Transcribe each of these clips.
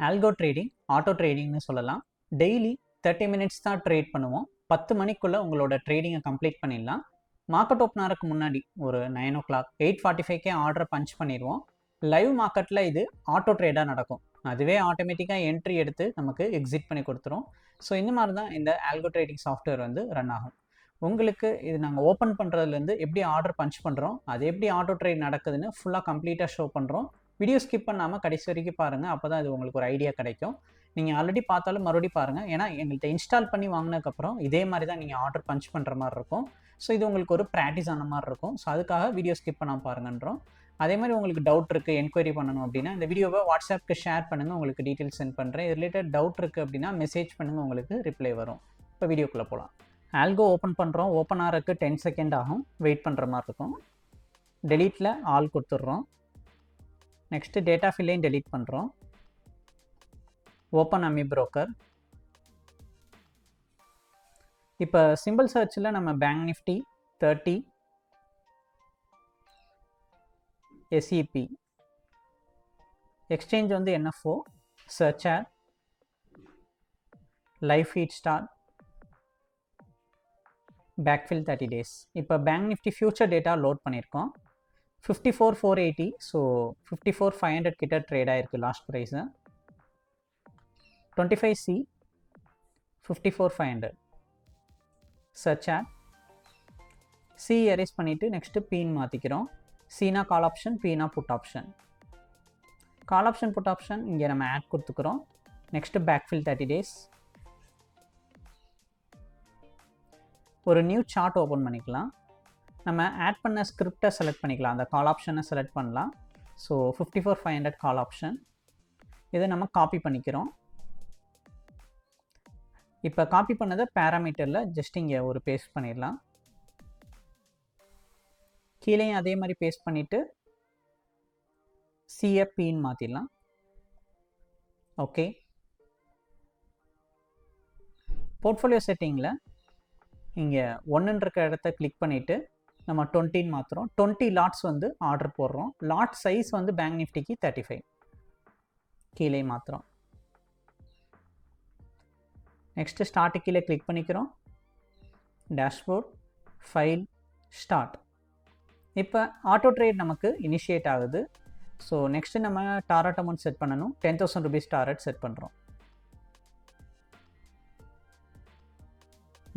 Algo trading auto ட்ரேடிங்னு சொல்லலாம். Daily 30 minutes தான் trade பண்ணுவோம். 10 மணிக்குள்ளே உங்களோட ட்ரேடிங்கை கம்ப்ளீட் பண்ணிடலாம். மார்க்கெட் ஓப்பன் ஆகிறதுக்கு முன்னாடி ஒரு 9 o'clock 8:45 ஆர்டரை பஞ்ச் பண்ணிடுவோம். லைவ் மார்க்கெட்டில் இது ஆட்டோ ட்ரேடாக நடக்கும். அதுவே ஆட்டோமேட்டிக்காக என்ட்ரி எடுத்து நமக்கு எக்ஸிட் பண்ணி கொடுத்துரும். ஸோ இந்த மாதிரி தான் இந்த ஆல்கோ ட்ரேடிங் சாஃப்ட்வேர் வந்து ரன் ஆகும். உங்களுக்கு இது நாங்கள் ஓப்பன் பண்ணுறதுலேருந்து எப்படி ஆர்டர் பஞ்ச் பண்ணுறோம், அது எப்படி ஆட்டோ ட்ரேட் நடக்குதுன்னு ஃபுல்லாக கம்ப்ளீட்டாக ஷோ பண்ணுறோம். வீடியோ ஸ்கிப் பண்ணாமல் கடைசி வரைக்கும் பாருங்கள். அப்போ தான் இது உங்களுக்கு ஒரு ஐடியா கிடைக்கும். நீங்கள் ஆல்ரெடி பார்த்தாலும் மறுபடியும் பாருங்கள். ஏன்னா எங்கள்கிட்ட இன்ஸ்டால் பண்ணி வாங்கினதுக்கப்புறம் இதே மாதிரி தான் நீங்கள் ஆர்டர் பஞ்ச் பண்ணுற மாதிரி இருக்கும். ஸோ இது உங்களுக்கு ஒரு ப்ராக்டிஸ் ஆன மாதிரி இருக்கும். ஸோ அதுக்காக வீடியோ ஸ்கிப் பண்ணாமல் பாருங்கன்றோம். அதே மாதிரி உங்களுக்கு டவுட் இருக்குது, என்கொயரி பண்ணணும் அப்படின்னா இந்த வீடியோவை வாட்ஸ்அப்புக்கு ஷேர் பண்ணுங்கள். உங்களுக்கு டீட்டெயில்ஸ் சென்ட் பண்ணுறேன். இது ரிலேட்டட் டவுட் இருக்குது அப்படின்னா மெசேஜ் பண்ணுங்கள், உங்களுக்கு ரிப்ளை வரும். இப்போ வீடியோக்குள்ளே போகலாம். ஆல்கோ ஓப்பன் பண்ணுறோம். ஓப்பன் ஆகிறதுக்கு 10 செகண்ட் ஆகும். வெயிட் பண்ணுற மாதிரி இருக்கும். டெலீட்டில் ஆல் கொடுத்துட்றோம். நெக்ஸ்ட்டு டேட்டா ஃபில்லையும் டெலீட் பண்ணுறோம். Open AmiBroker. இப்போ சிம்பிள் சர்ச்சில் நம்ம பேங்க் நிஃப்டி 30 எஸ்இபி எக்ஸ்சேஞ்ச் வந்து NFO search add live feed star backfill 30 days. இப்போ bank Nifty future data load பண்ணியிருக்கோம். 54,480. ஸோ 54,500 கிட்ட ட்ரேட் ஆகிருக்கு last price. 25C 54,500 search add C erase பண்ணிவிட்டு நெக்ஸ்ட்டு பீன் மாற்றிக்கிறோம். சீனா கால் ஆப்ஷன், பீனா put option. Call option put option இங்கே நம்ம ஆட் கொடுத்துக்கிறோம். Next backfill 30 days. ஒரு நியூ சார்ட் ஓப்பன் பண்ணிக்கலாம். நம்ம ஆட் பண்ண ஸ்கிரிப்டை செலக்ட் பண்ணிக்கலாம். அந்த கால் ஆப்ஷனை செலக்ட் பண்ணலாம். So 54,500 call option. இதை நம்ம காப்பி பண்ணிக்கிறோம். இப்போ காப்பி பண்ணதை பேராமீட்டரில் ஜஸ்ட் இங்கே ஒரு பேஸ்ட் பண்ணிடலாம். கீழேயும் அதே மாதிரி பேஸ்ட் பண்ணிவிட்டு சிஎப்பின்னு மாற்றிடலாம். ஓகே. போர்ட்ஃபோலியோ செட்டிங்கில் இங்கே 1 இருக்க இடத்த கிளிக் பண்ணிவிட்டு நம்ம 20 மாற்றுறோம். 20 லாட்ஸ் வந்து ஆர்டர் போடுறோம். லாட் சைஸ் வந்து பேங்க் நிஃப்டிக்கு 35. கீழே மாற்றுறோம். நெக்ஸ்ட்டு ஸ்டார்ட்டு கீழே கிளிக் பண்ணிக்கிறோம். Dashboard, file, start. இப்போ ஆட்டோ ட்ரேட் நமக்கு இனிஷியேட் ஆகுது. ஸோ நெக்ஸ்ட்டு நம்ம டாரட் அமௌண்ட் செட் பண்ணணும். 10,000 rupees டாரட் செட் பண்ணுறோம்.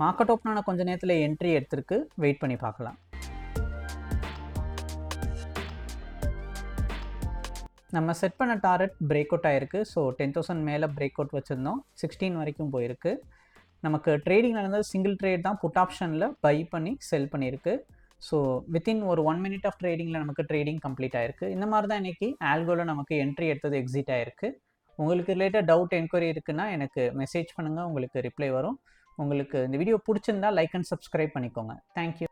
மார்க்கெட் ஓப்பன் ஆன கொஞ்சம் நேரத்தில் என்ட்ரி எடுத்துருக்கு. வெயிட் பண்ணி பார்க்கலாம். நம்ம செட் பண்ண டாரட் பிரேக் அவுட் ஆகிருக்கு. ஸோ 10,000 மேலே பிரேக் அவுட் வச்சுருந்தோம். 16 வரைக்கும் போயிருக்கு. நமக்கு ட்ரேடிங் நடந்தது சிங்கிள் ட்ரேட் தான். புட் ஆப்ஷனில் பை பண்ணி செல் பண்ணியிருக்கு. ஸோ வித்தின் ஒரு 1 minute ஆஃப் ட்ரேடிங்கில் நமக்கு ட்ரேடிங் கம்ப்ளீட் ஆகிருக்கு. இந்த மாதிரி தான் இன்றைக்கி ஆல்கோவில் நமக்கு என்ட்ரி எடுத்தது எக்ஸிட் ஆகிருக்கு. உங்களுக்கு ரிலேட்டட் டவுட் என்கொயரி இருக்குன்னா எனக்கு மெசேஜ் பண்ணுங்கள், உங்களுக்கு ரிப்ளை வரும். உங்களுக்கு இந்த வீடியோ பிடிச்சிருந்தா லைக் அண்ட் சப்ஸ்கிரைப் பண்ணிக்கோங்க. தேங்க்யூ.